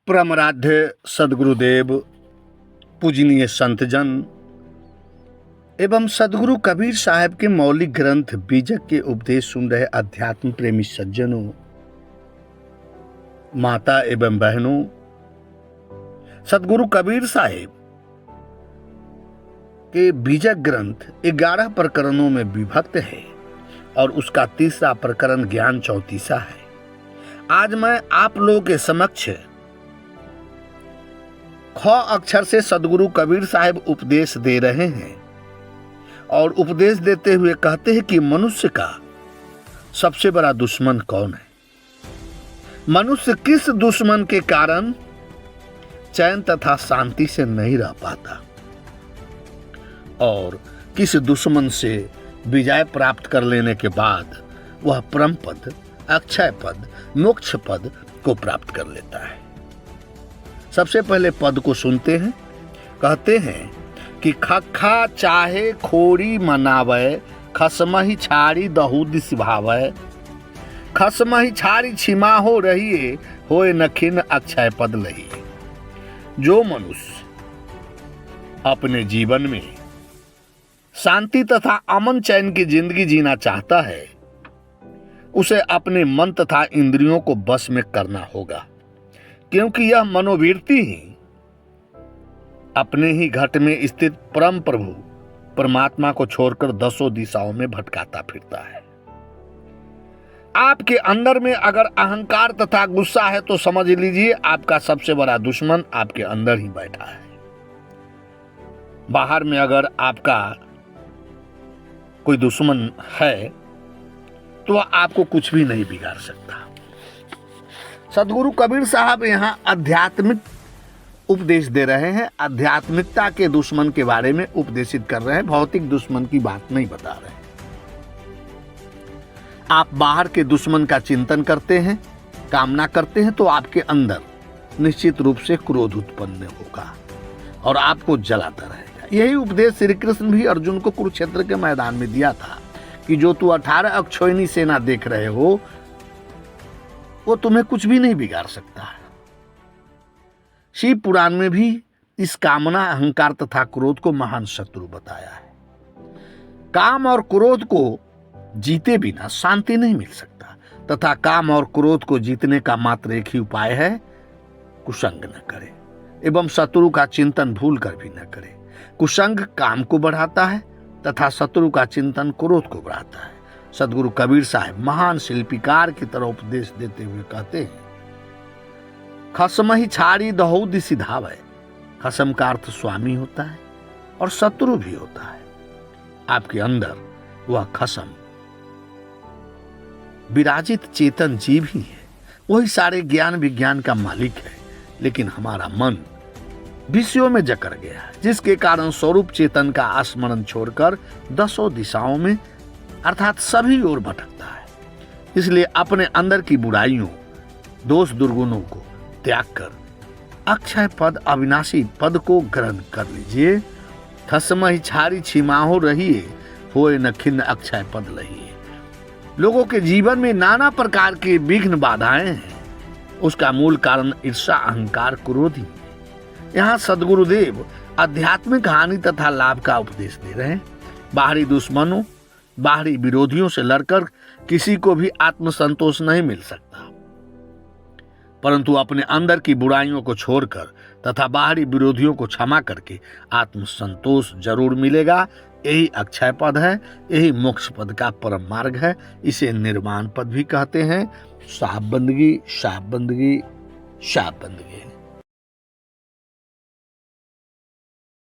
परमाराध्य सदगुरुदेव, पूजनीय संतजन एवं सदगुरु कबीर साहब के मौलिक ग्रंथ बीजक के उपदेश सुन रहे अध्यात्म प्रेमी सज्जनों, माता एवं बहनों, सदगुरु कबीर साहब के बीजक ग्रंथ 11 प्रकरणों में विभक्त है और उसका तीसरा प्रकरण ज्ञान चौतीसा है। आज मैं आप लोगों के समक्ष ख अक्षर से सदगुरु कबीर साहब उपदेश दे रहे हैं और उपदेश देते हुए कहते हैं कि मनुष्य का सबसे बड़ा दुश्मन कौन है। मनुष्य किस दुश्मन के कारण चैन तथा शांति से नहीं रह पाता और किस दुश्मन से विजय प्राप्त कर लेने के बाद वह परम पद, अक्षय पद, मोक्ष पद को प्राप्त कर लेता है। सबसे पहले पद को सुनते हैं। कहते हैं कि खखा चाहे खोड़ी मनावे, खसमहि छाड़ी दहु दिस भावे, खसमहि छाड़ी छिमा हो रहिए, होए नखिन अक्षय पद लहिए। जो मनुष्य अपने जीवन में शांति तथा अमन चैन की जिंदगी जीना चाहता है, उसे अपने मन तथा इंद्रियों को बस में करना होगा, क्योंकि यह मनोवृत्ति ही अपने ही घट में स्थित परम प्रभु परमात्मा को छोड़कर दसों दिशाओं में भटकाता फिरता है। आपके अंदर में अगर अहंकार तथा गुस्सा है तो समझ लीजिए आपका सबसे बड़ा दुश्मन आपके अंदर ही बैठा है। बाहर में अगर आपका कोई दुश्मन है तो वह आपको कुछ भी नहीं बिगाड़ सकता। सदगुरु कबीर साहब यहाँ आध्यात्मिक उपदेश दे रहे हैं, आध्यात्मिकता के दुश्मन के बारे में उपदेशित कर रहे हैं, भौतिक दुश्मन की बात नहीं बता रहे हैं। आप बाहर के दुश्मन का चिंतन करते हैं, कामना करते हैं तो आपके अंदर निश्चित रूप से क्रोध उत्पन्न होगा और आपको जलाता रहेगा। यही उपदेश श्री कृष्ण भी अर्जुन को कुरुक्षेत्र के मैदान में दिया था कि जो तू 18 अक्षौहिणी सेना देख रहे हो वो तुम्हें कुछ भी नहीं बिगाड़ सकता है। शिव पुराण में भी इस कामना, अहंकार तथा क्रोध को महान शत्रु बताया है। काम और क्रोध को जीते बिना शांति नहीं मिल सकता तथा काम और क्रोध को जीतने का मात्र एक ही उपाय है, कुसंग न करे एवं शत्रु का चिंतन भूल कर भी न करे। कुसंग काम को बढ़ाता है तथा शत्रु का चिंतन क्रोध को बढ़ाता है। सदगुरु कबीर साहब महान शिल्पीकार की तरह उपदेश देते हुए कहते हैं, खसमहि छाड़ी दहु दिस धावे। खसम का अर्थ स्वामी होता है और शत्रु भी होता है। आपके अंदर वह खसम विराजित चेतन जीव ही है, वही सारे ज्ञान विज्ञान का मालिक है, लेकिन हमारा मन विषयों में जकड़ गया है, जिसके कारण स्वरूप चेतन का स्मरण छोड़कर दसों दिशाओं में अर्थात सभी ओर भटकता है। इसलिए अपने अंदर की बुराइयों, दोष दुर्गुणों को त्याग कर अक्षय पद, अविनाशी पद को ग्रहण कर लीजिए। खसमहि छाड़ी छिमाहो रहिए, होए न खिन्न अक्षय पद लहिए। लोगों के जीवन में नाना प्रकार के विघ्न बाधाएं हैं, उसका मूल कारण ईर्षा, अहंकार, क्रोध ही है। यहाँ सदगुरुदेव आध्यात्मिक हानि तथा लाभ का उपदेश दे रहे हैं। बाहरी दुश्मनों, बाहरी विरोधियों से लड़कर किसी को भी आत्मसंतोष नहीं मिल सकता, परंतु अपने अंदर की बुराइयों को छोड़कर तथा बाहरी विरोधियों को क्षमा करके आत्मसंतोष जरूर मिलेगा। यही अक्षय पद है, यही मोक्ष पद का परम मार्ग है। इसे निर्वाण पद भी कहते हैं। साफ बंदगी, साफ बंदगी, साफ बंदगी।